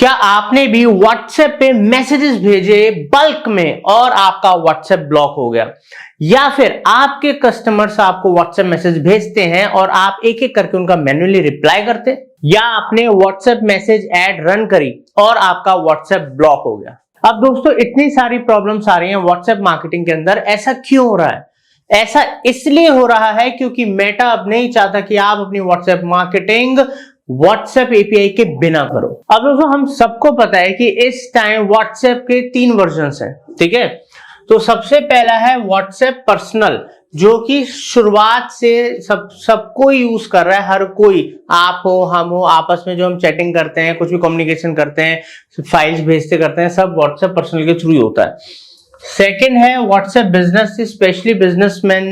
क्या आपने भी व्हाट्सएप पे मैसेजेस भेजे बल्क में और आपका व्हाट्सएप ब्लॉक हो गया, या फिर आपके कस्टमर्स आपको व्हाट्सएप मैसेज भेजते हैं और आप एक एक करके उनका मैन्युअली रिप्लाई करते, या आपने व्हाट्सएप मैसेज ऐड रन करी और आपका व्हाट्सएप ब्लॉक हो गया। अब दोस्तों इतनी सारी प्रॉब्लम्स आ रही हैं व्हाट्सएप मार्केटिंग के अंदर, ऐसा क्यों हो रहा है? ऐसा इसलिए हो रहा है क्योंकि मेटा अब नहीं चाहता कि आप अपनी व्हाट्सएप मार्केटिंग व्हाट्सएप एपीआई के बिना करो। अब दोस्तों हम सबको पता है कि इस टाइम व्हाट्सएप के 3 वर्जन्स हैं, ठीक है। तो सबसे पहला है व्हाट्सएप पर्सनल, जो कि शुरुआत से सबको यूज कर रहा है, हर कोई, आप हो हम हो, आपस में जो हम चैटिंग करते हैं, कुछ भी कम्युनिकेशन करते हैं, फाइल्स भेजते करते हैं, सब व्हाट्सएप पर्सनल के थ्रू ही होता है। सेकेंड है व्हाट्सएप बिजनेस, स्पेशली बिजनेसमैन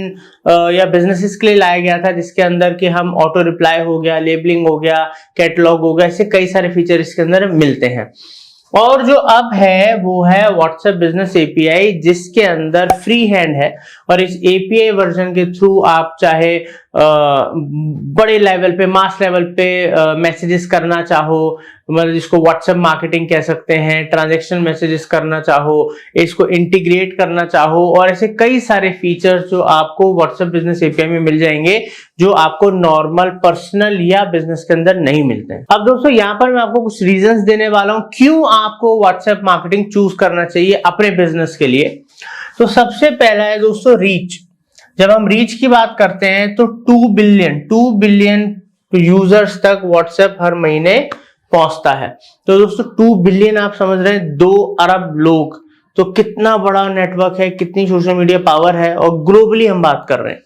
या बिजनेसेस के लिए लाया गया था, जिसके अंदर कि हम ऑटो रिप्लाई हो गया, लेबलिंग हो गया, कैटलॉग हो गया, ऐसे कई सारे फीचर इसके अंदर मिलते हैं। और जो अब है वो है व्हाट्सएप बिजनेस एपीआई, जिसके अंदर फ्री हैंड है, और इस एपीआई वर्जन के थ्रू आप चाहे बड़े लेवल पे, मास लेवल पे मैसेजेस करना चाहो, मतलब जिसको व्हाट्सएप मार्केटिंग कह सकते हैं, ट्रांजैक्शन मैसेजेस करना चाहो, इसको इंटीग्रेट करना चाहो, और ऐसे कई सारे फीचर्स जो आपको व्हाट्सएप बिजनेस एपीआई में मिल जाएंगे, जो आपको नॉर्मल पर्सनल या बिजनेस के अंदर नहीं मिलते हैं। अब दोस्तों यहाँ पर मैं आपको कुछ रीजंस देने वाला हूं क्यों आपको व्हाट्सएप मार्केटिंग चूज करना चाहिए अपने बिजनेस के लिए। तो सबसे पहला है दोस्तों रीच। जब हम रीच की बात करते हैं तो 2 बिलियन यूजर्स तक व्हाट्सएप हर महीने पहुंचता है। तो दोस्तों 2 बिलियन आप समझ रहे हैं, 2 अरब लोग, तो कितना बड़ा नेटवर्क है, कितनी सोशल मीडिया पावर है, और ग्लोबली हम बात कर रहे हैं।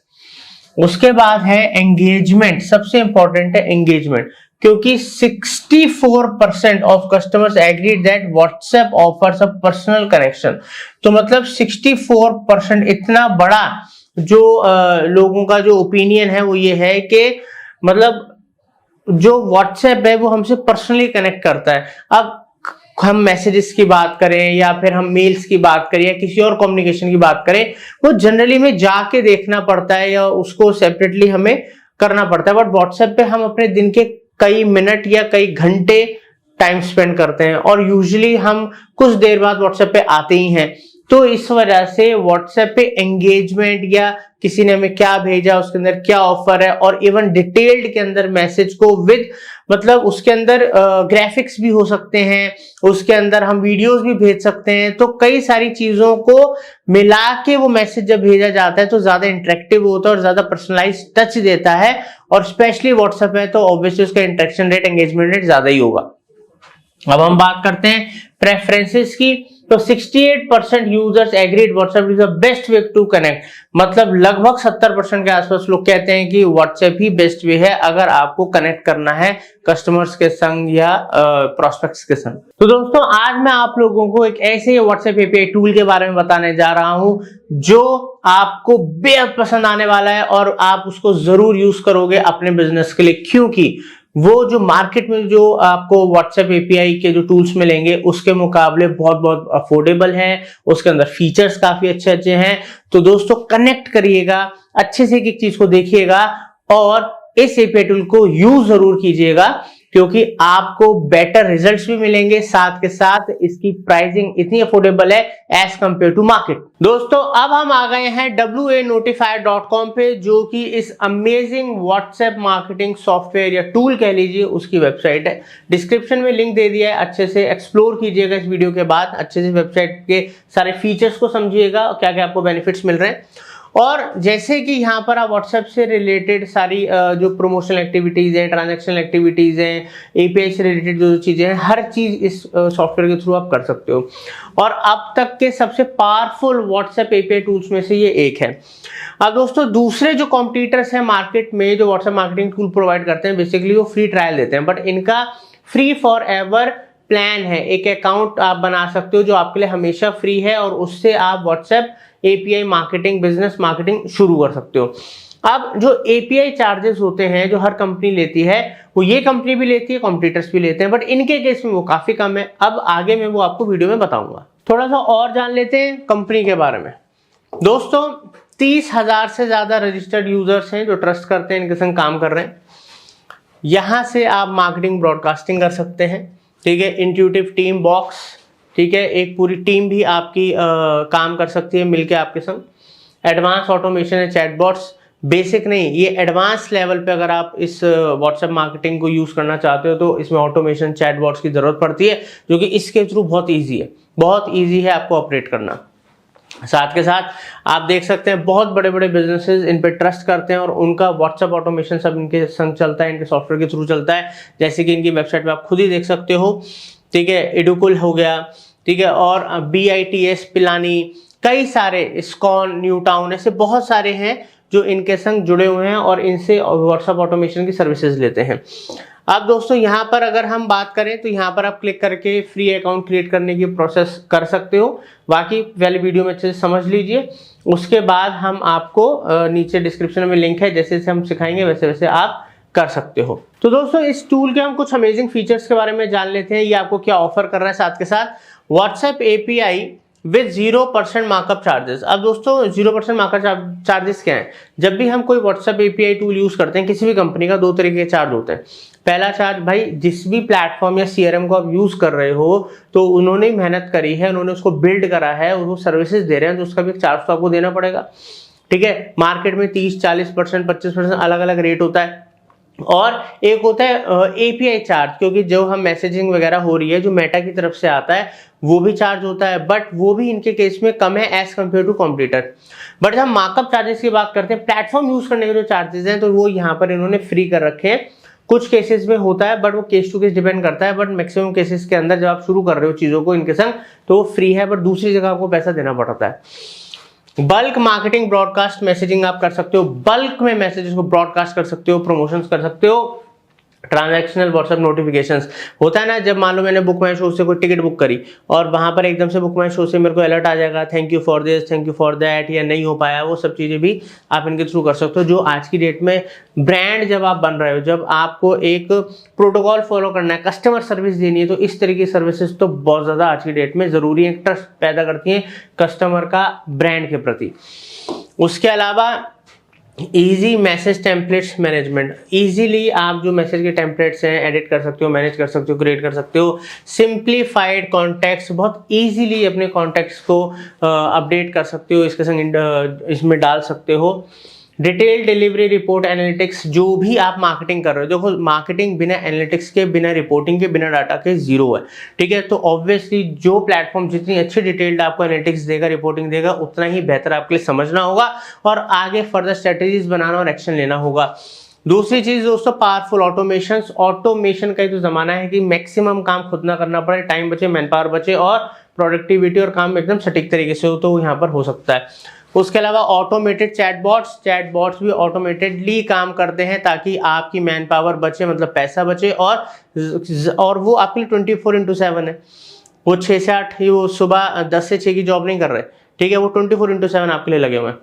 उसके बाद है एंगेजमेंट, सबसे इंपॉर्टेंट है एंगेजमेंट, क्योंकि 64% of customers agreed that WhatsApp offers a personal connection. तो मतलब 64% इतना बड़ा जो लोगों का जो ओपिनियन है वो ये है कि मतलब जो व्हाट्सएप है वो हमसे पर्सनली कनेक्ट करता है। अब हम मैसेजेस की बात करें या फिर हम मेल्स की बात करें या किसी और कम्युनिकेशन की बात करें, वो जनरली में जाके देखना पड़ता है या उसको सेपरेटली हमें करना पड़ता है। बट व्हाट्सएप पे हम अपने दिन के कई मिनट या कई घंटे टाइम स्पेंड करते हैं, और यूजुअली हम कुछ देर बाद व्हाट्सएप पे आते ही हैं। तो इस वजह से व्हाट्सएप पे एंगेजमेंट, या किसी ने हमें क्या भेजा, उसके अंदर क्या ऑफर है, और इवन डिटेल्ड के अंदर मैसेज को विद, मतलब उसके अंदर ग्राफिक्स भी हो सकते हैं, उसके अंदर हम वीडियोस भी भेज सकते हैं। तो कई सारी चीजों को मिला के वो मैसेज जब भेजा जाता है तो ज्यादा इंटरेक्टिव होता है और ज्यादा पर्सनलाइज टच देता है, और स्पेशली व्हाट्सएप है तो ऑब्वियसली उसका इंटरेक्शन रेट, एंगेजमेंट रेट ज्यादा ही होगा। अब हम बात करते हैं प्रेफरेंसेस की। तो 68% users agreed WhatsApp is the best way to connect, मतलब लगभग 70% के आसपास लोग कहते हैं कि व्हाट्सएप ही बेस्ट वे है अगर आपको कनेक्ट करना है कस्टमर्स के संग या प्रोस्पेक्ट्स के संग। तो दोस्तों आज मैं आप लोगों को एक ऐसे व्हाट्सएप एपीआई टूल के बारे में बताने जा रहा हूं जो आपको बेहद पसंद आने वाला है, और आप उसको जरूर यूज करोगे अपने बिजनेस के लिए, क्योंकि वो जो मार्केट में जो आपको व्हाट्सएप एपीआई के जो टूल्स मिलेंगे उसके मुकाबले बहुत बहुत अफोर्डेबल है, उसके अंदर फीचर्स काफी अच्छे अच्छे हैं। तो दोस्तों कनेक्ट करिएगा, अच्छे से एक चीज को देखिएगा और इस एपीआई टूल को यूज जरूर कीजिएगा, क्योंकि आपको बेटर रिजल्ट्स भी मिलेंगे, साथ के साथ इसकी प्राइसिंग इतनी अफोर्डेबल है एज कंपेयर टू मार्केट। दोस्तों अब हम आ गए हैं wanotify.com पे, जो कि इस अमेजिंग व्हाट्सएप मार्केटिंग सॉफ्टवेयर या टूल कह लीजिए उसकी वेबसाइट है। डिस्क्रिप्शन में लिंक दे दिया है, अच्छे से एक्सप्लोर कीजिएगा इस वीडियो के बाद, अच्छे से वेबसाइट के सारे फीचर्स को समझिएगा, क्या क्या आपको बेनिफिट्स मिल रहे हैं। और जैसे कि यहाँ पर आप व्हाट्सएप से रिलेटेड सारी जो प्रमोशनल एक्टिविटीज हैं, ट्रांजैक्शनल एक्टिविटीज हैं, एपीआई से रिलेटेड जो चीजें हैं, हर चीज इस सॉफ्टवेयर के थ्रू आप कर सकते हो। और अब तक के सबसे पावरफुल व्हाट्सएप एपीआई टूल्स में से ये एक है। अब दोस्तों दूसरे जो कॉम्पिटिटर्स हैं मार्केट में जो व्हाट्सएप मार्केटिंग टूल प्रोवाइड करते हैं, बेसिकली वो फ्री ट्रायल देते हैं, बट इनका फ्री फॉर एवर प्लान है। एक अकाउंट आप बना सकते हो जो आपके लिए हमेशा फ्री है, और उससे आप WhatsApp API marketing, business marketing शुरू कर सकते हो। अब जो एपीआई चार्जेस होते हैं जो हर कंपनी लेती है, वो ये कंपनी भी लेती है, कॉम्पिटिटर्स भी लेते हैं, बट इनके केस में वो काफी कम है। अब आगे मैं वो आपको वीडियो में बताऊंगा। थोड़ा सा और जान लेते हैं कंपनी के बारे में। दोस्तों 30,000 से ज्यादा रजिस्टर्ड यूजर्स हैं जो ट्रस्ट करते हैं, इनके संग काम कर रहे हैं। यहां से आप मार्केटिंग ब्रॉडकास्टिंग कर सकते हैं, ठीक है, इंट्यूटिव टीम बॉक्स, ठीक है, एक पूरी टीम भी आपकी काम कर सकती है मिलके आपके संग। एडवांस ऑटोमेशन है, चैटबॉट्स, बेसिक नहीं, ये एडवांस लेवल पे अगर आप इस व्हाट्सएप मार्केटिंग को यूज करना चाहते हो तो इसमें ऑटोमेशन चैटबॉट्स की जरूरत पड़ती है, जो कि इसके थ्रू बहुत ईजी है, बहुत ईजी है आपको ऑपरेट करना। साथ के साथ आप देख सकते हैं बहुत बड़े बड़े बिजनेसेस इन पे ट्रस्ट करते हैं और उनका व्हाट्सएप ऑटोमेशन सब इनके संग चलता है, इनके सॉफ्टवेयर के थ्रू चलता है, जैसे कि इनकी वेबसाइट पे आप खुद ही देख सकते हो। ठीक है, एडुकुल हो गया, ठीक है, और BITS पिलानी, कई सारे, इस्कॉन, न्यू टाउन, ऐसे बहुत सारे हैं जो इनके संग जुड़े हुए हैं और इनसे व्हाट्सएप ऑटोमेशन की सर्विसेज लेते हैं। अब दोस्तों यहाँ पर अगर हम बात करें तो यहाँ पर आप क्लिक करके फ्री अकाउंट क्रिएट करने की प्रोसेस कर सकते हो, बाकी पहले वीडियो में अच्छे से समझ लीजिए, उसके बाद हम आपको नीचे डिस्क्रिप्शन में लिंक है, जैसे जैसे हम सिखाएंगे वैसे वैसे आप कर सकते हो। तो दोस्तों इस टूल के हम कुछ अमेजिंग फीचर्स के बारे में जान लेते हैं, ये आपको क्या ऑफर कर रहा है। साथ के साथ WhatsApp API with 0% markup charges. अब दोस्तों 0% मार्कअप चार्जेस क्या है? जब भी हम कोई व्हाट्सएप API टूल यूज करते हैं किसी भी कंपनी का, दो तरीके के चार्ज होते हैं। पहला चार्ज, भाई जिस भी प्लेटफॉर्म या CRM को आप यूज कर रहे हो तो उन्होंने मेहनत करी है, उन्होंने उसको बिल्ड करा है, वो सर्विसेज दे रहे हैं तो उसका भी एक चार्ज तो आपको देना पड़ेगा। ठीक है, मार्केट में 30-40%, 25% अलग अलग रेट होता है। और एक होता है API चार्ज, क्योंकि जो हम मैसेजिंग वगैरह हो रही है जो मेटा की तरफ से आता है वो भी चार्ज होता है, बट वो भी इनके केस में कम है as compared to competitor. But जब मार्कअप चार्जेस की बात करते हैं, प्लेटफॉर्म यूज करने के जो चार्जेस हैं तो वो यहाँ पर इन्होंने फ्री कर रखे हैं। कुछ केसेस में होता है बट वो केस टू केस डिपेंड करता है, बट मैक्सिमम केसेस के अंदर जब आप शुरू कर रहे हो चीजों को इनके संग तो वो फ्री है, बट दूसरी जगह आपको पैसा देना पड़ता है। बल्क मार्केटिंग ब्रॉडकास्ट मैसेजिंग आप कर सकते हो, बल्क में मैसेजेस को ब्रॉडकास्ट कर सकते हो, प्रमोशंस कर सकते हो। ट्रांजैक्शनल व्हाट्सएप नोटिफिकेशंस होता है ना, जब मान लो मैंने बुक माई शो से कोई टिकट बुक करी और वहां पर एकदम से बुक माई शो से मेरे को अलर्ट आ जाएगा, thank you for this, thank you for that, या नहीं हो पाया, वो सब चीजें भी आप इनके थ्रू कर सकते हो। जो आज की डेट में ब्रांड जब आप बन रहे हो, जब आपको एक प्रोटोकॉल फॉलो करना है, कस्टमर सर्विस देनी है, तो इस तरह की सर्विसेज तो बहुत ज्यादा आज की डेट में जरूरी है, ट्रस्ट पैदा करती है कस्टमर का ब्रांड के प्रति। उसके अलावा easy message templates management, easily आप जो मैसेज के टेम्पलेट्स हैं एडिट कर सकते हो, मैनेज कर सकते हो, क्रिएट कर सकते हो। सिंप्लीफाइड कॉन्टेक्ट्स, बहुत इजीली अपने कॉन्टेक्ट्स को अपडेट कर सकते हो, इसके संग इसमें डाल सकते हो। डिटेल डिलीवरी रिपोर्ट एनालिटिक्स, जो भी आप मार्केटिंग कर रहे हो, देखो मार्केटिंग बिना एनालिटिक्स के, बिना रिपोर्टिंग के, बिना डाटा के जीरो है। ठीक है, तो ऑब्वियसली जो प्लेटफॉर्म जितनी अच्छी डिटेल्ड आपको एनालिटिक्स देगा, रिपोर्टिंग देगा, उतना ही बेहतर आपके लिए समझना होगा और आगे फर्दर स्ट्रेटेजीज बनाना और एक्शन लेना होगा। दूसरी चीज दोस्तों, पावरफुल ऑटोमेशन। ऑटोमेशन का ही तो जमाना है कि मैक्सिमम काम खुद ना करना पड़े, टाइम बचे, मैन पावर बचे और प्रोडक्टिविटी और काम एकदम सटीक तरीके से हो, तो यहाँ पर हो सकता है। उसके अलावा ऑटोमेटेड चैटबॉट्स भी ऑटोमेटेडली काम करते हैं ताकि आपकी मैन पावर बचे, मतलब पैसा बचे, और वो आपके लिए 24/7 है। वो 6 से 8, वो सुबह 10 से 6 की जॉब नहीं कर रहे, ठीक है, वो 24/7 आपके लिए लगे हुए हैं।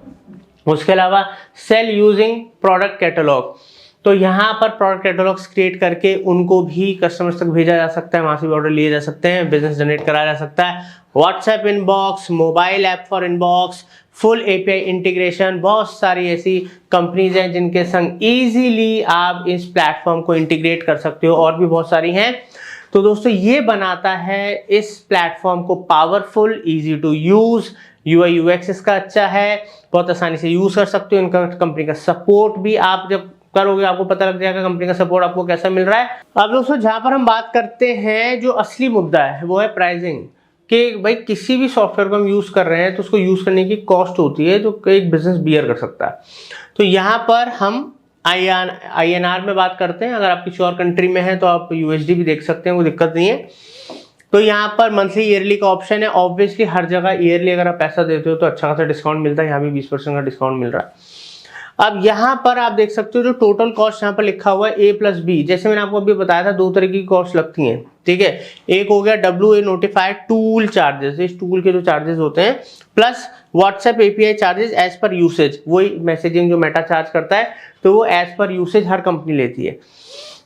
उसके अलावा सेल यूजिंग प्रोडक्ट कैटलॉग, तो यहाँ पर प्रोडक्ट कैटलॉग्स क्रिएट करके उनको भी कस्टमर्स तक भेजा जा सकता है, वहां से भी ऑर्डर लिए जा सकते हैं, बिजनेस जनरेट कराया जा सकता है। WhatsApp inbox, mobile app for inbox, full API integration, बहुत सारी ऐसी कंपनीज हैं जिनके संग इजीली आप इस प्लेटफॉर्म को इंटीग्रेट कर सकते हो, और भी बहुत सारी हैं। तो दोस्तों ये बनाता है इस प्लेटफॉर्म को powerful, easy to use, UI UX इसका अच्छा है, बहुत आसानी से यूज कर सकते हो। इनका कंपनी का सपोर्ट भी आप जब करोगे आपको पता लग जाएगा कंपनी का सपोर्ट आपको कैसा मिल रहा है। अब दोस्तों जहां पर हम बात करते हैं, जो असली मुद्दा है वो है प्राइसिंग, कि भाई किसी भी सॉफ्टवेयर को हम यूज कर रहे हैं तो उसको यूज करने की कॉस्ट होती है जो एक बिजनेस बियर कर सकता है। तो यहाँ पर हम INR में बात करते हैं, अगर आप किसी और कंट्री में है तो आप USD भी देख सकते हैं, कोई दिक्कत नहीं है। तो यहाँ पर मंथली ईयरली का ऑप्शन है, ऑब्वियसली हर जगह ईयरली अगर आप पैसा देते हो तो अच्छा खासा डिस्काउंट मिलता है, यहाँ भी 20% का डिस्काउंट मिल रहा है। अब यहाँ पर आप देख सकते हो जो टोटल कॉस्ट यहाँ पर लिखा हुआ है A+B, जैसे मैंने आपको अभी बताया था 2 तरह की कॉस्ट लगती हैं, ठीक है। एक हो गया WA नोटिफाइड टूल चार्जेस, इस टूल के जो चार्जेस होते हैं, plus WhatsApp API charges as per usage, वही मैसेजिंग जो मेटा चार्ज करता है, तो वो एज पर यूसेज हर कंपनी लेती है।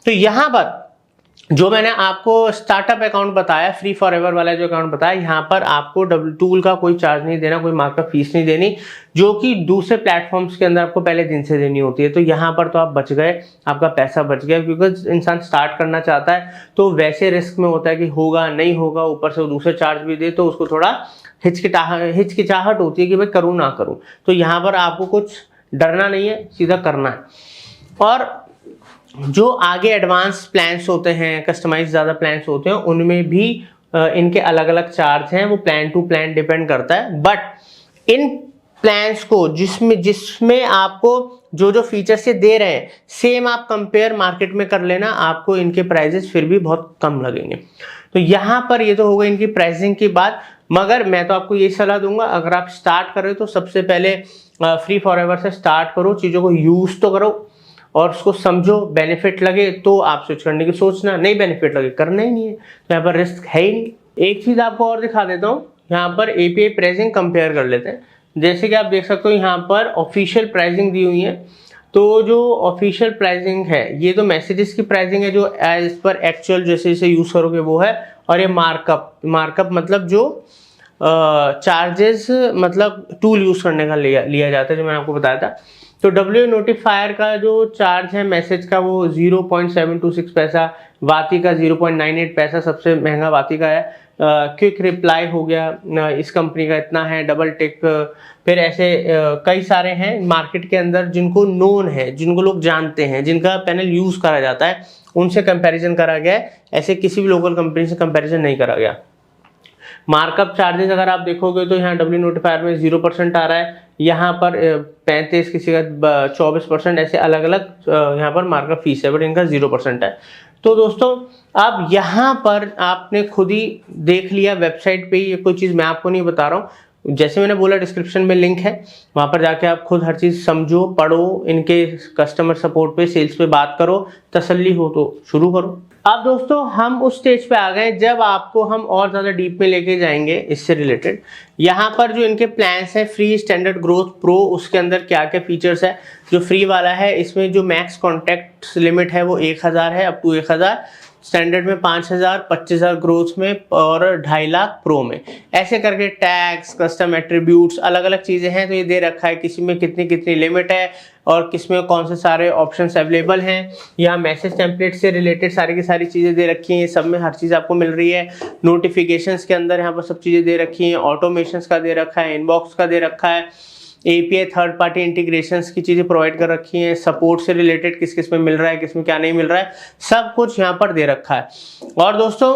तो यहाँ पर जो मैंने आपको स्टार्टअप अकाउंट बताया, फ्री फॉर एवर वाला जो अकाउंट बताया, यहाँ पर आपको टूल का कोई चार्ज नहीं देना, कोई मार्कअप फीस नहीं देनी, जो कि दूसरे प्लेटफॉर्म्स के अंदर आपको पहले दिन से देनी होती है। तो यहाँ पर तो आप बच गए, आपका पैसा बच गया, क्योंकि इंसान स्टार्ट करना चाहता है तो वैसे रिस्क में होता है कि होगा नहीं होगा, ऊपर से दूसरे चार्ज भी दे, तो उसको थोड़ा हिचकिचाहट होती है कि भाई करूँ ना करूँ। तो यहाँ पर आपको कुछ डरना नहीं है, सीधा करना है। और जो आगे एडवांस प्लान्स होते हैं, कस्टमाइज ज़्यादा प्लान्स होते हैं, उनमें भी इनके अलग अलग चार्ज हैं, वो प्लान टू प्लान डिपेंड करता है। बट इन प्लान्स को जिसमें आपको जो जो फीचर्स ये दे रहे हैं, सेम आप कंपेयर मार्केट में कर लेना, आपको इनके प्राइजेस फिर भी बहुत कम लगेंगे। तो यहाँ पर ये तो हो गई इनकी प्राइसिंग की बात। मगर मैं तो आपको ये सलाह दूंगा, अगर आप स्टार्ट कर रहे हो तो सबसे पहले फ्री फॉर एवर से स्टार्ट करो, चीज़ों को यूज तो करो और उसको समझो, बेनिफिट लगे तो आप स्विच करने की सोचना, नहीं बेनिफिट लगे करना ही नहीं है, तो यहाँ पर रिस्क है ही नहीं। एक चीज़ आपको और दिखा देता हूँ, यहाँ पर एपीआई प्राइसिंग कंपेयर कर लेते हैं। जैसे कि आप देख सकते हो यहाँ पर ऑफिशियल प्राइसिंग दी हुई है। तो जो ऑफिशियल प्राइसिंग है, ये तो मैसेजेस की प्राइसिंग है जो एज पर एक्चुअल जैसे जैसे यूज़ करोगे वो है। और ये मार्कअप मतलब जो चार्जेस मतलब टूल यूज़ करने का लिया जाता है, जो मैंने आपको बताया था। तो डब्ल्यू नोटिफायर का जो चार्ज है मैसेज का वो 0.726 पैसा, वाती का 0.98 पैसा सबसे महंगा वाती का है। क्विक रिप्लाई हो गया इस कंपनी का इतना है, डबल टिक, फिर ऐसे कई सारे हैं मार्केट के अंदर जिनको नोन है, जिनको लोग जानते हैं, जिनका पैनल यूज़ करा जाता है, उनसे कंपैरिजन करा गया है। ऐसे किसी भी लोकल कंपनी से कंपैरिजन नहीं करा गया। मार्कअप चार्जेस अगर आप देखोगे तो यहाँ डब्ल्यू नोटिफायर में 0% आ रहा है, यहाँ पर 35, किसी का 24%, ऐसे अलग अलग यहाँ पर मार्कअप फीस है, बट इनका 0% है। तो दोस्तों अब यहाँ पर आपने खुद ही देख लिया वेबसाइट पे, ये कोई चीज़ मैं आपको नहीं बता रहा हूँ, जैसे मैंने बोला डिस्क्रिप्शन में लिंक है, वहाँ पर जाके आप खुद हर चीज़ समझो, पढ़ो, इनके कस्टमर सपोर्ट पे, सेल्स पे बात करो, तसल्ली हो तो शुरू करो। अब दोस्तों हम उस स्टेज पे आ गए जब आपको हम और ज़्यादा डीप में लेके जाएंगे इससे रिलेटेड। यहाँ पर जो इनके प्लान्स हैं, फ्री, स्टैंडर्ड, ग्रोथ, प्रो, उसके अंदर क्या क्या फीचर्स है। जो फ्री वाला है इसमें जो मैक्स कॉन्टैक्ट लिमिट है वो 1000 है, अप टू 1000, स्टैंडर्ड में 5000, 25000 ग्रोथ में और 2.5 लाख प्रो में। ऐसे करके टैग्स, कस्टम एट्रीब्यूट्स, अलग अलग चीज़ें हैं। तो ये दे रखा है किसी में कितनी कितनी लिमिट है और किसमें कौन से सारे ऑप्शंस अवेलेबल हैं। यहाँ मैसेज टेम्पलेट से रिलेटेड सारी की सारी चीज़ें दे रखी हैं, सब में हर चीज़ आपको मिल रही है। नोटिफिकेशंस के अंदर यहाँ पर सब चीज़ें दे रखी हैं, ऑटोमेशंस का दे रखा है, इनबॉक्स का दे रखा है, एपीआई थर्ड पार्टी इंटीग्रेशंस की चीज़ें प्रोवाइड कर रखी हैं, सपोर्ट से रिलेटेड किस किस में मिल रहा है, किस में क्या नहीं मिल रहा है, सब कुछ यहाँ पर दे रखा है। और दोस्तों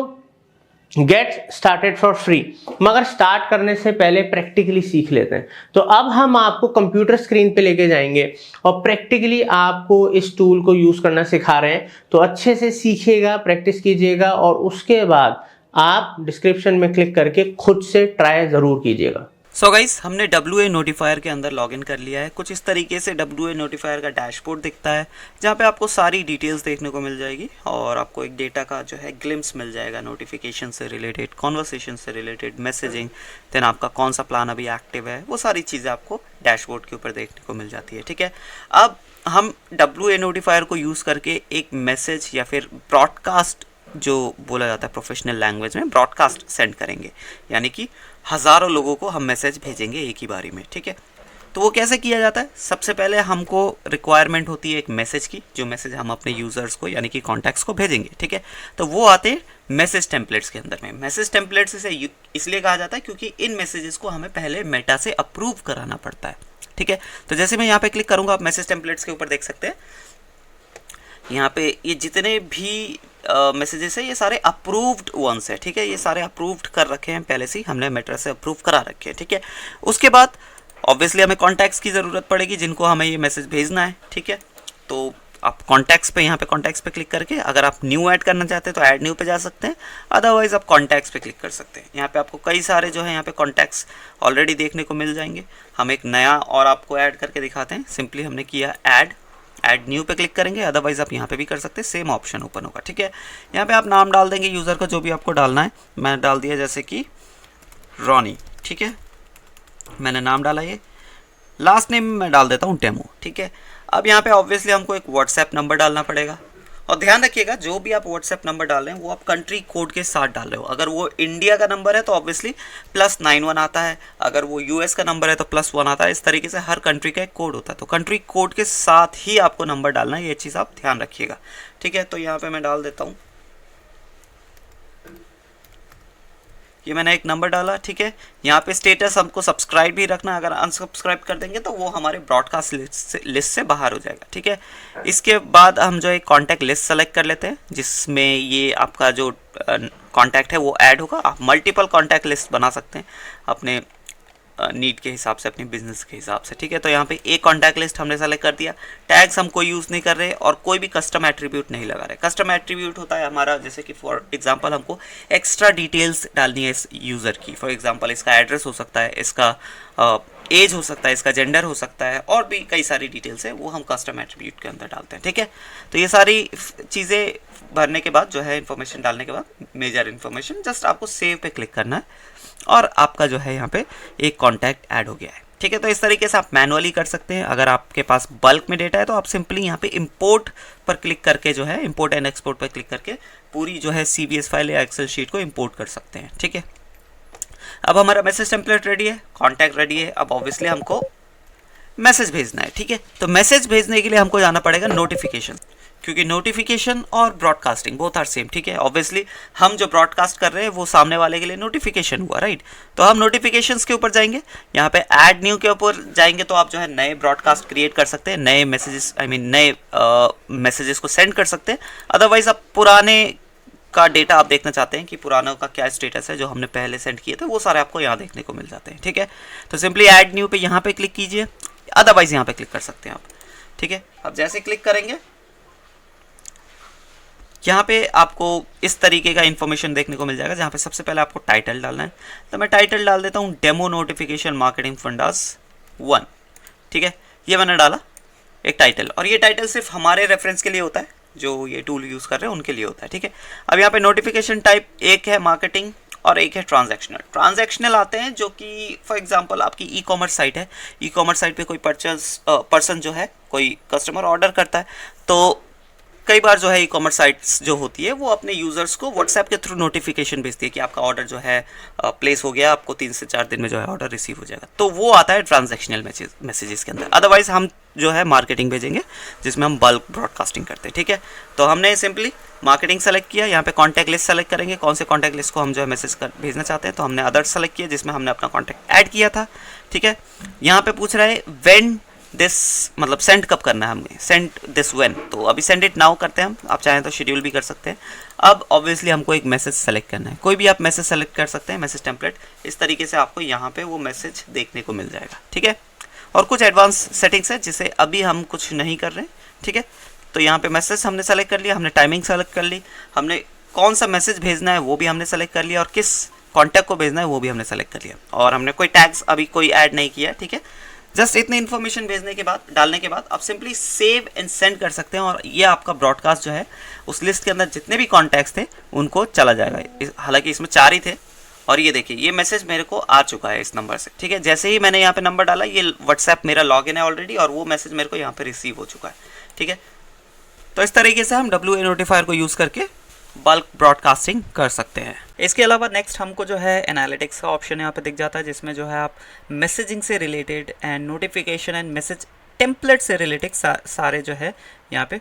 गेट स्टार्टेड फॉर फ्री, मगर स्टार्ट करने से पहले प्रैक्टिकली सीख लेते हैं। तो अब हम आपको कंप्यूटर स्क्रीन पे लेके जाएंगे और प्रैक्टिकली आपको इस टूल को यूज़ करना सिखा रहे हैं। तो अच्छे से सीखिएगा, प्रैक्टिस कीजिएगा और उसके बाद आप डिस्क्रिप्शन में क्लिक करके खुद से ट्राई ज़रूर कीजिएगा। सो गाइस, हमने डब्ल्यू नोटिफायर के अंदर लॉगिन कर लिया है। कुछ इस तरीके से डब्ल्यू नोटिफायर का डैशबोर्ड दिखता है, जहाँ पे आपको सारी डिटेल्स देखने को मिल जाएगी और आपको एक डेटा का जो है ग्लिम्स मिल जाएगा, नोटिफिकेशन से रिलेटेड, कॉन्वर्सेशन से रिलेटेड, मैसेजिंग, देन आपका कौन सा प्लान अभी एक्टिव है, वो सारी चीज़ें आपको डैशबोर्ड के ऊपर देखने को मिल जाती है। ठीक है, अब हम डब्ल्यू नोटिफायर को यूज़ करके एक मैसेज या फिर ब्रॉडकास्ट, जो बोला जाता है प्रोफेशनल लैंग्वेज में, ब्रॉडकास्ट सेंड करेंगे, यानी कि हज़ारों लोगों को हम मैसेज भेजेंगे एक ही बारी में। ठीक है, तो वो कैसे किया जाता है? सबसे पहले हमको रिक्वायरमेंट होती है एक मैसेज की, जो मैसेज हम अपने यूज़र्स को यानी कि कॉन्टैक्ट्स को भेजेंगे। ठीक है, तो वो आते हैं मैसेज टेम्पलेट्स के अंदर में। मैसेज टेम्पलेट्स से इसलिए कहा जाता है क्योंकि इन मैसेजेस को हमें पहले मेटा से अप्रूव कराना पड़ता है। ठीक है, तो जैसे मैं यहाँ पे क्लिक करूँगा, आप मैसेज टेम्पलेट्स के ऊपर देख सकते हैं, यहाँ पे ये जितने भी मैसेजेस है ये सारे अप्रूव्ड वंस है। ठीक है, ये सारे अप्रूव्ड कर रखे हैं पहले से ही, हमने मेटा से अप्रूव करा रखे हैं। ठीक है, उसके बाद ऑब्वियसली हमें कॉन्टैक्ट्स की ज़रूरत पड़ेगी जिनको हमें ये मैसेज भेजना है। ठीक है, तो आप कॉन्टैक्ट्स पे, यहाँ पे कॉन्टैक्ट्स पे क्लिक करके अगर आप न्यू ऐड करना चाहते हैं तो ऐड न्यू पे जा सकते हैं, अदरवाइज आप कॉन्टैक्ट्स पे क्लिक कर सकते हैं। यहाँ पे आपको कई सारे जो है यहाँ पे कॉन्टैक्ट्स ऑलरेडी देखने को मिल जाएंगे। हम एक नया और आपको ऐड करके दिखाते हैं। सिंपली हमने किया ऐड न्यू पे क्लिक करेंगे, अदरवाइज आप यहाँ पे भी कर सकते हैं, सेम ऑप्शन ओपन होगा। ठीक है, यहाँ पे आप नाम डाल देंगे यूज़र का, जो भी आपको डालना है। मैं डाल दिया जैसे कि रॉनी। ठीक है, मैंने नाम डाला, ये लास्ट नेम मैं डाल देता हूँ डेमो। ठीक है, अब यहाँ पे ऑब्वियसली हमको एक व्हाट्सएप नंबर डालना पड़ेगा और ध्यान रखिएगा जो भी आप व्हाट्सएप नंबर डाल रहे हैं वो आप कंट्री कोड के साथ डाल रहे हो। अगर वो इंडिया का नंबर है तो ऑब्वियसली +91 आता है, अगर वो यूएस का नंबर है तो +1 आता है। इस तरीके से हर कंट्री का एक कोड होता है, तो कंट्री कोड के साथ ही आपको नंबर डालना है, ये चीज़ आप ध्यान रखिएगा। ठीक है, तो यहाँ पे मैं डाल देता हूँ, ये मैंने एक नंबर डाला। ठीक है, यहाँ पे स्टेटस हमको सब्सक्राइब भी रखना, अगर अनसब्सक्राइब कर देंगे तो वो हमारे ब्रॉडकास्ट लिस्ट से बाहर हो जाएगा। ठीक है, इसके बाद हम जो है कॉन्टैक्ट लिस्ट सेलेक्ट कर लेते हैं, जिसमें ये आपका जो कॉन्टैक्ट है वो ऐड होगा। आप मल्टीपल कॉन्टैक्ट लिस्ट बना सकते हैं अपने नीड के हिसाब से, अपने बिजनेस के हिसाब से। ठीक है, तो यहाँ पे एक कॉन्टैक्ट लिस्ट हमने सेलेक्ट कर दिया। टैग्स हम कोई यूज़ नहीं कर रहे और कोई भी कस्टम एट्रीब्यूट नहीं लगा रहे। कस्टम एट्रीब्यूट होता है हमारा, जैसे कि फॉर एग्जांपल हमको एक्स्ट्रा डिटेल्स डालनी है इस यूज़र की। फॉर एग्जांपल इसका एड्रेस हो सकता है, इसका एज हो सकता है, इसका जेंडर हो सकता है, और भी कई सारी डिटेल्स है, वो हम कस्टम एट्रीब्यूट के अंदर डालते हैं। ठीक है, तो ये सारी चीज़ें भरने के बाद जो है इन्फॉर्मेशन डालने के बाद मेजर इन्फॉर्मेशन, जस्ट आपको सेव पे क्लिक करना है और आपका जो है यहाँ पे एक कॉन्टैक्ट ऐड हो गया है। ठीक है, तो इस तरीके से आप मैनुअली कर सकते हैं। अगर आपके पास बल्क में डेटा है तो आप सिंपली यहाँ पे इंपोर्ट पर क्लिक करके जो है इंपोर्ट एंड एक्सपोर्ट पर क्लिक करके पूरी जो है CVS फाइल या एक्सेल शीट को इंपोर्ट कर सकते हैं। ठीक है, अब हमारा मैसेज टेम्पलेट रेडी है, कॉन्टैक्ट रेडी है। अब ऑब्वियसली हमको मैसेज भेजना है। ठीक है, तो मैसेज भेजने के लिए हमको जाना पड़ेगा नोटिफिकेशन, क्योंकि नोटिफिकेशन और ब्रॉडकास्टिंग बोथ आर सेम। ठीक है, ऑब्वियसली हम जो ब्रॉडकास्ट कर रहे हैं वो सामने वाले के लिए नोटिफिकेशन हुआ, राइट। तो हम नोटिफिकेशंस के ऊपर जाएंगे, यहाँ पे ऐड न्यू के ऊपर जाएंगे तो आप जो है नए ब्रॉडकास्ट क्रिएट कर सकते हैं, नए मैसेजेस नए मैसेजेस को सेंड कर सकते हैं। अदरवाइज आप पुराने का डेटा आप देखना चाहते हैं कि पुरानों का क्या स्टेटस है, जो हमने पहले सेंड किए थे वो सारे आपको यहाँ देखने को मिल जाते हैं। ठीक है, तो सिंपली ऐड न्यू पे यहाँ पे क्लिक कीजिए, अदरवाइज यहाँ पे क्लिक कर सकते हैं आप। ठीक है, अब जैसे क्लिक करेंगे यहाँ पे आपको इस तरीके का इन्फॉर्मेशन देखने को मिल जाएगा, जहाँ पे सबसे पहले आपको टाइटल डालना है। तो मैं टाइटल डाल देता हूँ डेमो नोटिफिकेशन मार्केटिंग फंडास 1। ठीक है, ये मैंने डाला एक टाइटल, और ये टाइटल सिर्फ हमारे रेफरेंस के लिए होता है, जो ये टूल यूज़ कर रहे हैं उनके लिए होता है। ठीक है, अब यहाँ पे नोटिफिकेशन टाइप एक है मार्केटिंग और एक है ट्रांजैक्शनल। ट्रांजैक्शनल आते हैं जो कि फॉर एग्जांपल आपकी ई कॉमर्स साइट है, ई कॉमर्स साइट पे कोई पर्सन जो है, कोई कस्टमर ऑर्डर करता है, तो कई बार जो है ई कॉमर्स साइट्स जो होती है वो अपने यूज़र्स को व्हाट्सएप के थ्रू नोटिफिकेशन भेजती है कि आपका ऑर्डर जो है प्लेस हो गया, आपको 3 से 4 दिन में जो है ऑर्डर रिसीव हो जाएगा। तो वो आता है ट्रांजैक्शनल मैसेजेस के अंदर। अदरवाइज हम जो है मार्केटिंग भेजेंगे, जिसमें हम बल्क ब्रॉडकास्टिंग करते हैं। ठीक है, तो हमने सिंपली मार्केटिंग सेलेक्ट किया, यहाँ पे कॉन्टैक्ट लिस्ट सेलेक्ट करेंगे, कौन से कॉन्टैक्ट लिस्ट को हम जो है मैसेज भेजना चाहते हैं। तो हमने अदर्स सेलेक्ट किया, जिसमें हमने अपना कॉन्टैक्ट ऐड किया था। ठीक है, यहाँ पे पूछ रहा है व्हेन दिस, मतलब सेंड कब करना है हमें, सेंड दिस व्हेन, तो अभी सेंड इट नाउ करते हैं हम। आप चाहें तो शेड्यूल भी कर सकते हैं। अब ऑब्वियसली हमको एक मैसेज सेलेक्ट करना है, कोई भी आप मैसेज सेलेक्ट कर सकते हैं, मैसेज टेम्पलेट। इस तरीके से आपको यहाँ पे वो मैसेज देखने को मिल जाएगा। ठीक है, और कुछ एडवांस सेटिंग्स है जिसे अभी हम कुछ नहीं कर रहे हैं। ठीक है, तो यहाँ पे मैसेज हमने सेलेक्ट कर लिया, हमने टाइमिंग सेलेक्ट कर ली, हमने कौन सा मैसेज भेजना है वो भी हमने सेलेक्ट कर लिया, और किस कॉन्टैक्ट को भेजना है वो भी हमने सेलेक्ट कर लिया, और हमने कोई टैग्स अभी कोई ऐड नहीं किया। ठीक है, जस्ट इतनी इन्फॉर्मेशन भेजने के बाद, डालने के बाद आप सिंपली सेव एंड सेंड कर सकते हैं, और ये आपका ब्रॉडकास्ट जो है उस लिस्ट के अंदर जितने भी कॉन्टैक्ट्स थे उनको चला जाएगा। हालांकि इसमें 4 ही थे, और ये देखिए ये मैसेज मेरे को आ चुका है इस नंबर से। ठीक है, जैसे ही मैंने यहाँ पे नंबर डाला, ये व्हाट्सएप मेरा लॉगिन है ऑलरेडी, और वो मैसेज मेरे को यहाँ पे रिसीव हो चुका है। ठीक है, तो इस तरीके से हम WA नोटिफायर को यूज़ करके बल्क ब्रॉडकास्टिंग कर सकते हैं। इसके अलावा नेक्स्ट हमको जो है एनालिटिक्स का ऑप्शन यहाँ पे दिख जाता है, जिसमें जो है आप मैसेजिंग से related and notification and message template से रिलेटेड सारे जो है यहाँ पे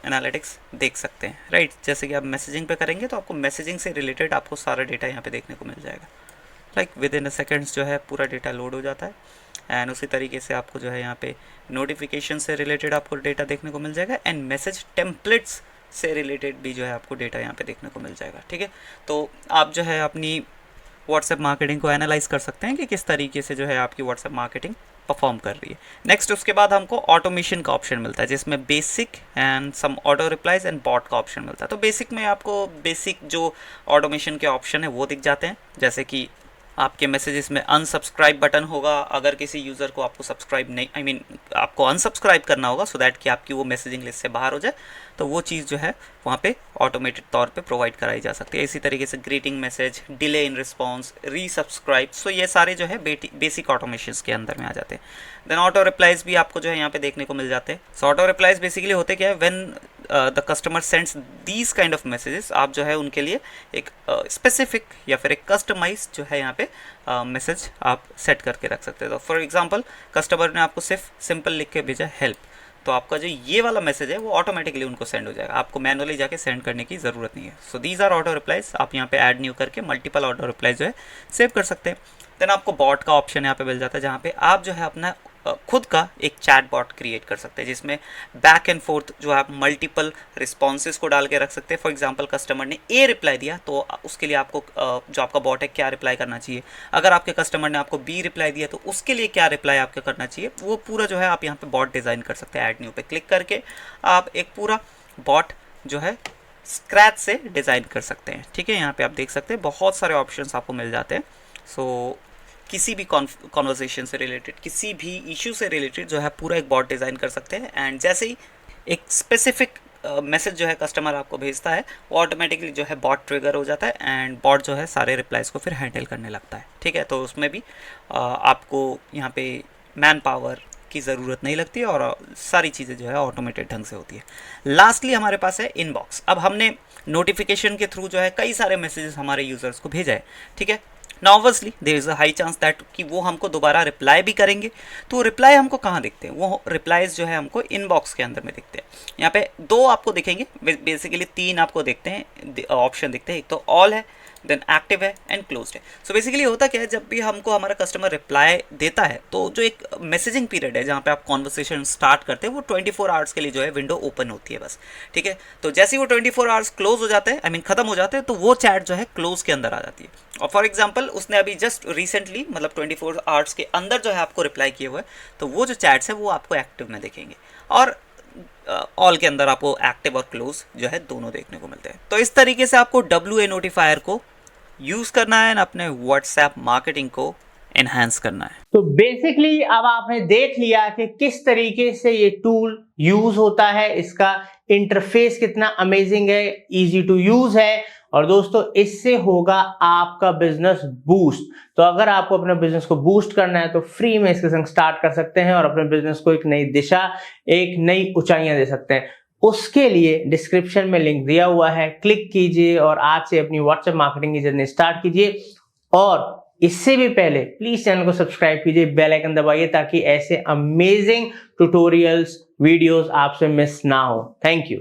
एनालिटिक्स देख सकते हैं, राइट। जैसे कि आप मैसेजिंग पे करेंगे तो आपको मैसेजिंग से रिलेटेड आपको सारा डेटा यहाँ पे देखने को मिल जाएगा, like with in a seconds जो है पूरा डेटा लोड हो जाता है। एंड उसी तरीके से आपको जो है यहाँ पे नोटिफिकेशन से रिलेटेड आपको डेटा देखने को मिल जाएगा, एंड मैसेज टेम्पलेट्स से रिलेटेड भी जो है आपको डेटा यहाँ पे देखने को मिल जाएगा। ठीक है, तो आप जो है अपनी व्हाट्सएप मार्केटिंग को एनालाइज कर सकते हैं कि किस तरीके से जो है आपकी व्हाट्सएप मार्केटिंग परफॉर्म कर रही है। नेक्स्ट उसके बाद हमको ऑटोमेशन का ऑप्शन मिलता है, जिसमें basic and some auto replies and bot का ऑप्शन मिलता है। तो बेसिक में आपको बेसिक जो ऑटोमेशन के ऑप्शन है वो दिख जाते हैं, जैसे कि आपके मैसेजेस में अनसब्सक्राइब बटन होगा, अगर किसी यूज़र को आपको सब्सक्राइब नहीं आपको अनसब्सक्राइब करना होगा सो दैट कि आपकी वो मैसेजिंग लिस्ट से बाहर हो जाए, तो वो चीज़ जो है वहाँ पे ऑटोमेटेड तौर पे प्रोवाइड कराई जा सकती है। इसी तरीके से greeting message, delay in response, resubscribe, so ये सारे जो है बेसिक ऑटोमेशंस के अंदर में आ जाते हैं। देन ऑटो रिप्लाइज भी आपको जो है यहाँ पे देखने को मिल जाते हैं। सो ऑटो रिप्लाइज बेसिकली होते क्या है, when the customer sends these kind of messages, आप जो है उनके लिए एक स्पेसिफिक या फिर एक कस्टमाइज जो है यहाँ पे मैसेज आप सेट करके रख सकते हैं। तो फॉर एग्जांपल कस्टमर ने आपको सिर्फ सिंपल लिख के भेजा हेल्प, तो आपका जो ये वाला मैसेज है वो ऑटोमेटिकली उनको सेंड हो जाएगा, आपको मैनुअली जाके सेंड करने की ज़रूरत नहीं है। So these are auto replies, आप यहाँ पे ऐड न्यू करके मल्टीपल ऑटो रिप्लाइज जो है सेव कर सकते हैं। देन आपको बॉट का ऑप्शन यहाँ पे मिल जाता है, जहाँ पे आप जो है अपना खुद का एक चैट बॉट क्रिएट कर सकते हैं, जिसमें बैक एंड फोर्थ जो आप मल्टीपल रिस्पॉन्सेज को डाल के रख सकते हैं। फॉर एग्जांपल कस्टमर ने ए रिप्लाई दिया तो उसके लिए आपको जो आपका बॉट है क्या रिप्लाई करना चाहिए, अगर आपके कस्टमर ने आपको बी रिप्लाई दिया तो उसके लिए क्या रिप्लाई आपको करना चाहिए, वो पूरा जो है आप यहाँ पे बॉट डिज़ाइन कर सकते हैं। ऐड न्यू पे क्लिक करके आप एक पूरा बॉट जो है स्क्रैच से डिज़ाइन कर सकते हैं। ठीक है, यहाँ पे आप देख सकते हैं बहुत सारे ऑप्शंस आपको मिल जाते हैं। सो किसी भी कॉन्वर्सेशन से रिलेटेड, किसी भी इशू से रिलेटेड जो है पूरा एक बॉट डिज़ाइन कर सकते हैं। एंड जैसे ही एक स्पेसिफिक मैसेज जो है कस्टमर आपको भेजता है वो ऑटोमेटिकली जो है बॉट ट्रिगर हो जाता है एंड बॉट जो है सारे रिप्लाइज को फिर हैंडल करने लगता है। ठीक है, तो उसमें भी आपको यहाँ पे मैन पावर की ज़रूरत नहीं लगती है और सारी चीज़ें जो है ऑटोमेटेड ढंग से होती है। लास्टली हमारे पास है इनबॉक्स। अब हमने नोटिफिकेशन के थ्रू जो है कई सारे मैसेजेस हमारे यूज़र्स को भेजा है। ठीक है, now obviously there is a high chance that कि वो हमको दोबारा रिप्लाई भी करेंगे, तो रिप्लाई हमको कहाँ दिखते हैं, वो रिप्लाइज जो है हमको इनबॉक्स के अंदर में दिखते हैं। यहाँ पे दो आपको दिखेंगे, बेसिकली तीन आपको दिखते हैं ऑप्शन दिखते हैं, एक तो ऑल है, देन एक्टिव है एंड क्लोज्ड है। सो बेसिकली होता क्या है, जब भी हमको हमारा कस्टमर रिप्लाई देता है तो जो एक मैसेजिंग पीरियड है जहाँ पे आप कॉन्वर्सेशन स्टार्ट करते हैं वो 24 आवर्स के लिए जो है विंडो ओपन होती है बस। ठीक है, तो जैसे ही वो 24 आवर्स क्लोज हो जाते हैं, आई मीन खत्म हो जाते हैं, तो वो चैट जो है क्लोज के अंदर आ जाती है। और फॉर एग्जाम्पल उसने अभी जस्ट रिसेंटली मतलब 24 आवर्स के अंदर जो है आपको रिप्लाई किए हुए, तो वो जो चैट्स है वो आपको एक्टिव में दिखेंगे और ऑल के अंदर आपको एक्टिव और क्लोज जो है दोनों देखने को मिलते हैं। तो इस तरीके से आपको WA नोटिफायर को यूज करना है, अपने व्हाट्सएप मार्केटिंग को एनहांस करना है। तो बेसिकली अब आपने देख लिया कि किस तरीके से ये टूल यूज होता है, इसका इंटरफेस कितना अमेजिंग है, इजी टू यूज है और दोस्तों इससे होगा आपका बिजनेस बूस्ट। तो अगर आपको अपने बिजनेस को बूस्ट करना है तो फ्री में इसके संग स्टार्ट कर सकते हैं और अपने बिजनेस को एक नई दिशा, एक नई ऊंचाइयां दे सकते हैं। उसके लिए डिस्क्रिप्शन में लिंक दिया हुआ है, क्लिक कीजिए और आज से अपनी व्हाट्सएप मार्केटिंग की जर्नी स्टार्ट कीजिए। और इससे भी पहले प्लीज चैनल को सब्सक्राइब कीजिए, बेल आइकन दबाइए ताकि ऐसे अमेजिंग ट्यूटोरियल्स वीडियोस आपसे मिस ना हो। Thank you.